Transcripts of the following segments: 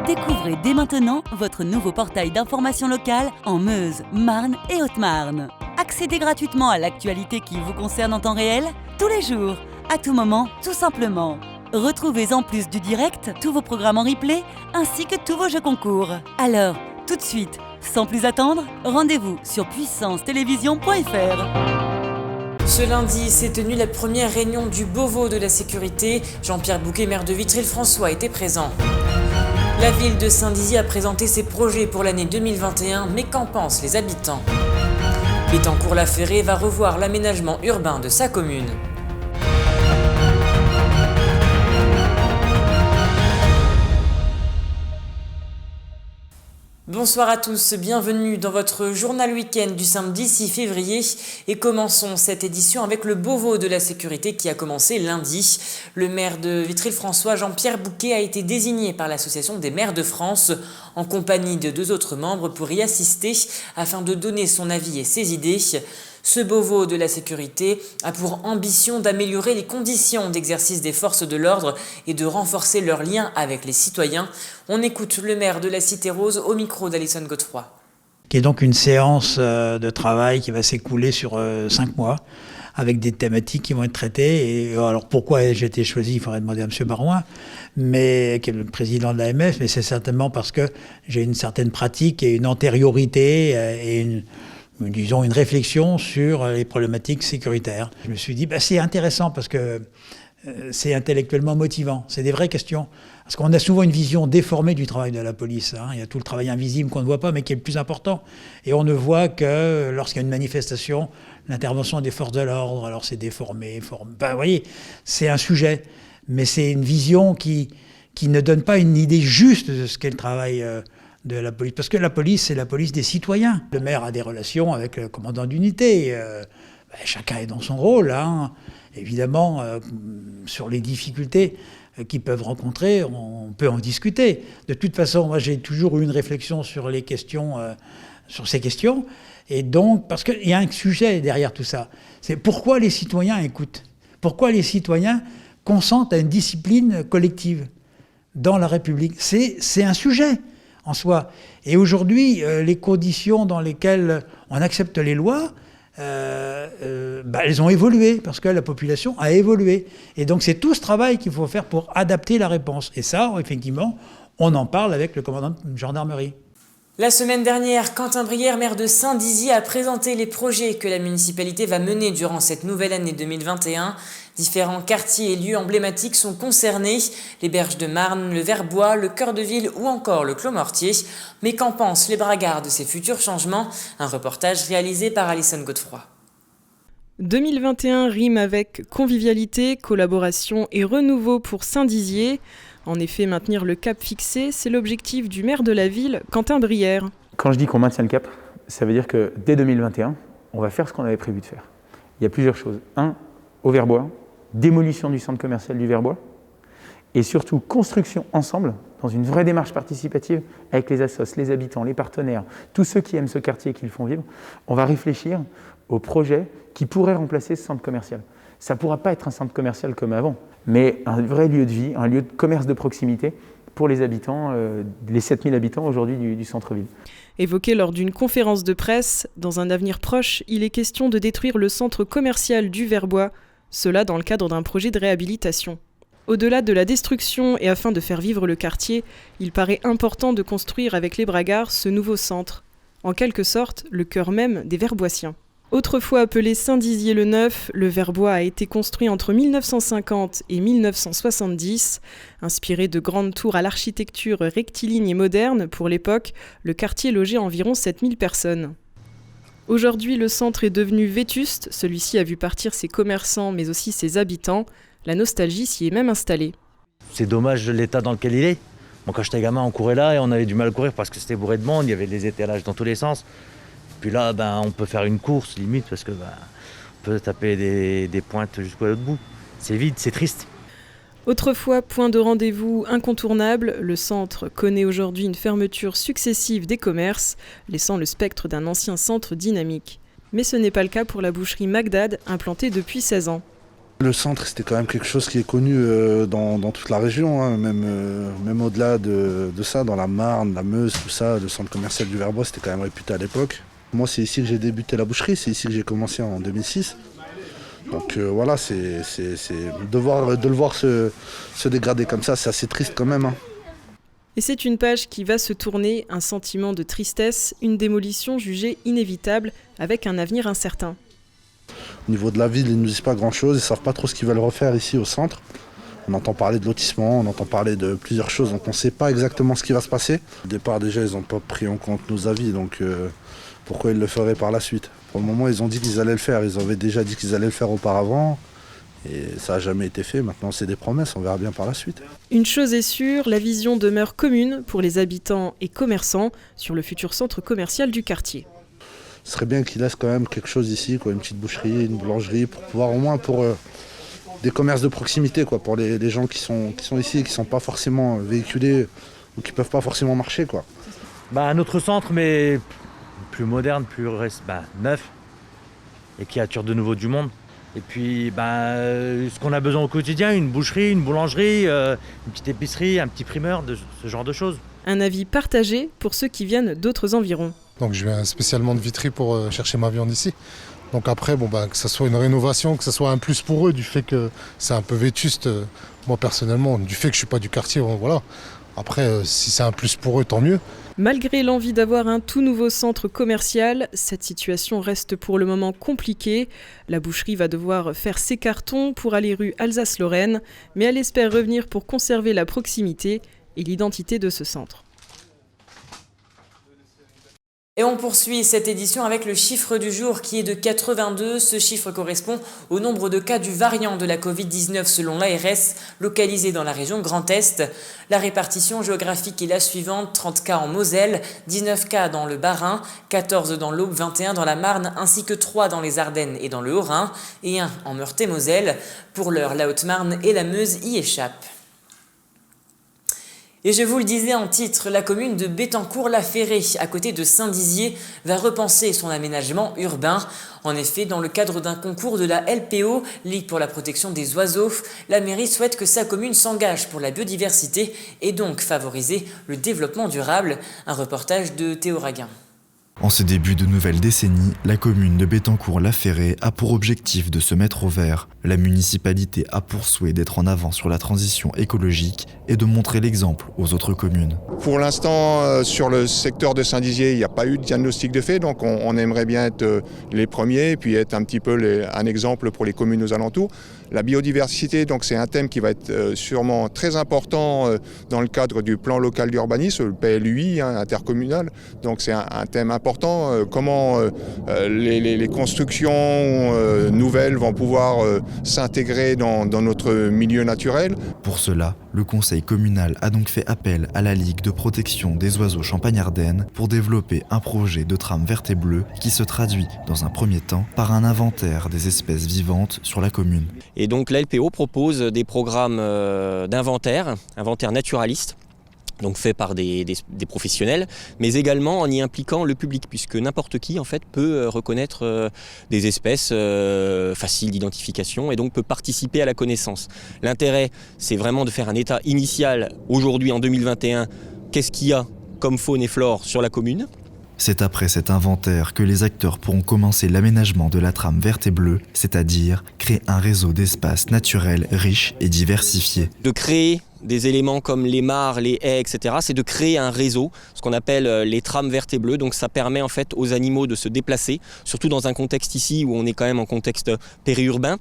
Découvrez dès maintenant votre nouveau portail d'information locale en Meuse, Marne et Haute-Marne. Accédez gratuitement à l'actualité qui vous concerne en temps réel, tous les jours, à tout moment, tout simplement. Retrouvez en plus du direct tous vos programmes en replay ainsi que tous vos jeux concours. Alors, tout de suite, sans plus attendre, rendez-vous sur puissancetélévision.fr. Ce lundi s'est tenue la première réunion du Beauvau de la sécurité. Jean-Pierre Bouquet, maire de Vitry-le-François, était présent. La ville de Saint-Dizier a présenté ses projets pour l'année 2021, mais qu'en pensent les habitants ? Béthencourt-la-Ferrée va revoir l'aménagement urbain de sa commune. Bonsoir à tous, bienvenue dans votre journal week-end du samedi 6 février et commençons cette édition avec le Beauvau de la sécurité qui a commencé lundi. Le maire de Vitry-le-François, Jean-Pierre Bouquet, a été désigné par l'Association des maires de France en compagnie de 2 autres membres pour y assister afin de donner son avis et ses idées. Ce Beauvau de la sécurité a pour ambition d'améliorer les conditions d'exercice des forces de l'ordre et de renforcer leurs liens avec les citoyens. On écoute le maire de la Cité Rose au micro d'Alison Godefroy. Qui est donc une séance de travail qui va s'écouler sur 5 mois avec des thématiques qui vont être traitées. Et alors pourquoi j'ai été choisi, il faudrait demander à M. Barouin, mais, qui est le président de l'AMF, mais c'est certainement parce que j'ai une certaine pratique et une antériorité et une réflexion sur les problématiques sécuritaires. Je me suis dit, c'est intéressant parce que c'est intellectuellement motivant. C'est des vraies questions. Parce qu'on a souvent une vision déformée du travail de la police. Il y a tout le travail invisible qu'on ne voit pas, mais qui est le plus important. Et on ne voit que lorsqu'il y a une manifestation, l'intervention des forces de l'ordre, alors c'est déformé. Vous voyez, c'est un sujet. Mais c'est une vision qui ne donne pas une idée juste de ce qu'est le travail de la police. Parce que la police, c'est la police des citoyens. Le maire a des relations avec le commandant d'unité. Chacun est dans son rôle. Évidemment, sur les difficultés qu'ils peuvent rencontrer, on peut en discuter. De toute façon, moi, j'ai toujours eu une réflexion sur les questions, sur ces questions. Et donc, parce qu'il y a un sujet derrière tout ça. C'est pourquoi les citoyens écoutent. Pourquoi les citoyens consentent à une discipline collective dans la République. C'est un sujet en soi. Et aujourd'hui, les conditions dans lesquelles on accepte les lois, elles ont évolué, parce que la population a évolué. Et donc c'est tout ce travail qu'il faut faire pour adapter la réponse. Et ça, effectivement, on en parle avec le commandant de gendarmerie. La semaine dernière, Quentin Brière, maire de Saint-Dizier, a présenté les projets que la municipalité va mener durant cette nouvelle année 2021. Différents quartiers et lieux emblématiques sont concernés, les Berges de Marne, le Verbois, le Cœur de Ville ou encore le Clos Mortier. Mais qu'en pensent les bragards de ces futurs changements ? Un reportage réalisé par Alison Godefroy. 2021 rime avec convivialité, collaboration et renouveau pour Saint-Dizier. En effet, maintenir le cap fixé, c'est l'objectif du maire de la ville, Quentin Brière. Quand je dis qu'on maintient le cap, ça veut dire que dès 2021, on va faire ce qu'on avait prévu de faire. Il y a plusieurs choses. 1, au Verbois, démolition du centre commercial du Verbois, et surtout construction ensemble, dans une vraie démarche participative, avec les assos, les habitants, les partenaires, tous ceux qui aiment ce quartier et qui le font vivre. On va réfléchir aux projets qui pourraient remplacer ce centre commercial. Ça ne pourra pas être un centre commercial comme avant, mais un vrai lieu de vie, un lieu de commerce de proximité pour les habitants, les 7000 habitants aujourd'hui du centre-ville. Évoqué lors d'une conférence de presse, dans un avenir proche, il est question de détruire le centre commercial du Verbois, cela dans le cadre d'un projet de réhabilitation. Au-delà de la destruction et afin de faire vivre le quartier, il paraît important de construire avec les bragards ce nouveau centre, en quelque sorte le cœur même des Verboisiens. Autrefois appelé Saint-Dizier-le-Neuf, le Verbois a été construit entre 1950 et 1970. Inspiré de grandes tours à l'architecture rectiligne et moderne, pour l'époque, le quartier logeait environ 7000 personnes. Aujourd'hui, le centre est devenu vétuste, celui-ci a vu partir ses commerçants mais aussi ses habitants. La nostalgie s'y est même installée. C'est dommage l'état dans lequel il est. Moi, quand j'étais gamin, on courait là et on avait du mal à courir parce que c'était bourré de monde, il y avait des étalages dans tous les sens. Puis là, on peut faire une course limite parce que on peut taper des pointes jusqu'à l'autre bout. C'est vide, c'est triste. Autrefois point de rendez-vous incontournable, le centre connaît aujourd'hui une fermeture successive des commerces, laissant le spectre d'un ancien centre dynamique. Mais ce n'est pas le cas pour la boucherie Magdad, implantée depuis 16 ans. Le centre, c'était quand même quelque chose qui est connu dans toute la région, hein, même au-delà de ça, dans la Marne, la Meuse, tout ça, le centre commercial du Verbois, c'était quand même réputé à l'époque. Moi, c'est ici que j'ai débuté la boucherie, c'est ici que j'ai commencé en 2006. Donc voilà, de le voir se dégrader comme ça, c'est assez triste quand même, hein. Et c'est une page qui va se tourner, un sentiment de tristesse, une démolition jugée inévitable, avec un avenir incertain. Au niveau de la ville, ils ne nous disent pas grand-chose, ils ne savent pas trop ce qu'ils veulent refaire ici au centre. On entend parler de lotissement, on entend parler de plusieurs choses, donc on ne sait pas exactement ce qui va se passer. Au départ, déjà, ils n'ont pas pris en compte nos avis, donc pourquoi ils le feraient par la suite? Pour le moment, ils ont dit qu'ils allaient le faire, ils avaient déjà dit qu'ils allaient le faire auparavant, et ça n'a jamais été fait. Maintenant, c'est des promesses, on verra bien par la suite. Une chose est sûre, la vision demeure commune pour les habitants et commerçants sur le futur centre commercial du quartier. Ce serait bien qu'ils laissent quand même quelque chose ici, quoi, une petite boucherie, une boulangerie, pour pouvoir au moins pour des commerces de proximité, quoi, pour les gens qui sont ici, qui ne sont pas forcément véhiculés ou qui ne peuvent pas forcément marcher, quoi. Un autre centre, mais plus moderne, plus neuf, et qui attire de nouveau du monde. Et puis, ce qu'on a besoin au quotidien, une boucherie, une boulangerie, une petite épicerie, un petit primeur, ce genre de choses. Un avis partagé pour ceux qui viennent d'autres environs. Donc je viens spécialement de Vitry pour chercher ma viande ici. Donc après, que ce soit une rénovation, que ce soit un plus pour eux, du fait que c'est un peu vétuste, moi personnellement, du fait que je ne suis pas du quartier, voilà. Après, si c'est un plus pour eux, tant mieux. Malgré l'envie d'avoir un tout nouveau centre commercial, cette situation reste pour le moment compliquée. La boucherie va devoir faire ses cartons pour aller rue Alsace-Lorraine, mais elle espère revenir pour conserver la proximité et l'identité de ce centre. Et on poursuit cette édition avec le chiffre du jour qui est de 82. Ce chiffre correspond au nombre de cas du variant de la Covid-19 selon l'ARS, localisé dans la région Grand Est. La répartition géographique est la suivante: 30 cas en Moselle, 19 cas dans le Bas-Rhin, 14 dans l'Aube, 21 dans la Marne, ainsi que 3 dans les Ardennes et dans le Haut-Rhin, et 1 en Meurthe-et-Moselle. Pour l'heure, la Haute-Marne et la Meuse y échappent. Et je vous le disais en titre, la commune de Bettencourt-la-Ferrée, à côté de Saint-Dizier, va repenser son aménagement urbain. En effet, dans le cadre d'un concours de la LPO, Ligue pour la protection des oiseaux, la mairie souhaite que sa commune s'engage pour la biodiversité et donc favoriser le développement durable. Un reportage de Théo Raguin. En ce début de nouvelle décennie, la commune de Bettencourt-la-Ferrée a pour objectif de se mettre au vert. La municipalité a pour souhait d'être en avant sur la transition écologique et de montrer l'exemple aux autres communes. Pour l'instant, sur le secteur de Saint-Dizier, il n'y a pas eu de diagnostic de fait, donc on aimerait bien être les premiers et puis être un petit peu un exemple pour les communes aux alentours. La biodiversité, donc c'est un thème qui va être sûrement très important dans le cadre du plan local d'urbanisme, le PLUI intercommunal. Donc c'est un thème important. Comment les constructions nouvelles vont pouvoir s'intégrer dans notre milieu naturel. Pour cela, le conseil communal a donc fait appel à la Ligue de protection des oiseaux Champagne-Ardenne pour développer un projet de trame verte et bleue qui se traduit dans un premier temps par un inventaire des espèces vivantes sur la commune. Et donc la LPO propose des programmes d'inventaire, inventaire naturaliste, donc fait par des professionnels, mais également en y impliquant le public, puisque n'importe qui en fait peut reconnaître des espèces faciles d'identification et donc peut participer à la connaissance. L'intérêt, c'est vraiment de faire un état initial aujourd'hui en 2021, qu'est-ce qu'il y a comme faune et flore sur la commune. C'est après cet inventaire que les acteurs pourront commencer l'aménagement de la trame verte et bleue, c'est-à-dire créer un réseau d'espaces naturels riches et diversifiés. De créer des éléments comme les mares, les haies, etc., c'est de créer un réseau, ce qu'on appelle les trames vertes et bleues. Donc ça permet en fait aux animaux de se déplacer, surtout dans un contexte ici où on est quand même en contexte périurbain.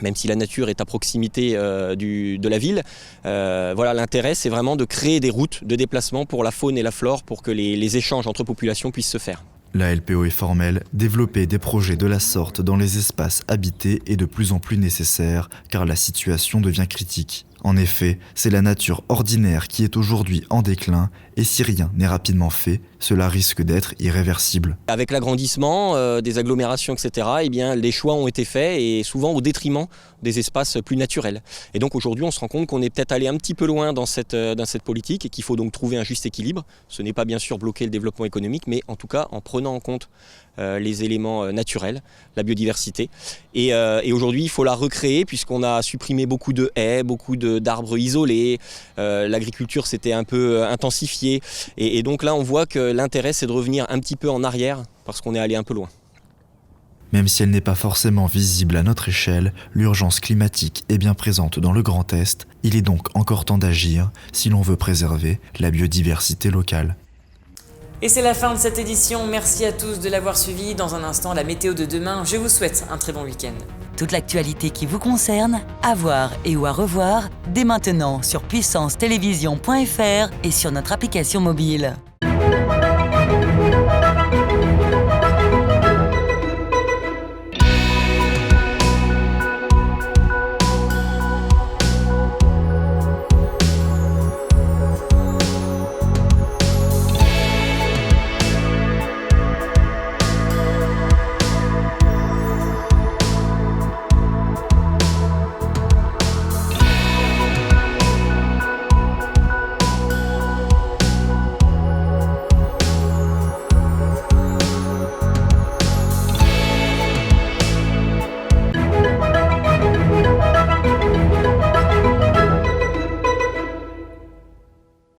Même si la nature est à proximité de la ville. Voilà, l'intérêt, c'est vraiment de créer des routes de déplacement pour la faune et la flore pour que les échanges entre populations puissent se faire. La LPO est formelle, développer des projets de la sorte dans les espaces habités est de plus en plus nécessaire car la situation devient critique. En effet, c'est la nature ordinaire qui est aujourd'hui en déclin et si rien n'est rapidement fait, cela risque d'être irréversible. Avec l'agrandissement des agglomérations, etc., eh bien, les choix ont été faits et souvent au détriment des espaces plus naturels. Et donc aujourd'hui, on se rend compte qu'on est peut-être allé un petit peu loin dans cette politique et qu'il faut donc trouver un juste équilibre. Ce n'est pas bien sûr bloquer le développement économique, mais en tout cas en prenant en compte les éléments naturels, la biodiversité. Et aujourd'hui, il faut la recréer puisqu'on a supprimé beaucoup de haies, beaucoup d'arbres isolés. L'agriculture s'était un peu intensifiée. Et donc là, on voit que l'intérêt, c'est de revenir un petit peu en arrière parce qu'on est allé un peu loin. Même si elle n'est pas forcément visible à notre échelle, l'urgence climatique est bien présente dans le Grand Est. Il est donc encore temps d'agir si l'on veut préserver la biodiversité locale. Et c'est la fin de cette édition. Merci à tous de l'avoir suivi. Dans un instant, la météo de demain. Je vous souhaite un très bon week-end. Toute l'actualité qui vous concerne, à voir et ou à revoir, dès maintenant sur puissancetélévision.fr et sur notre application mobile.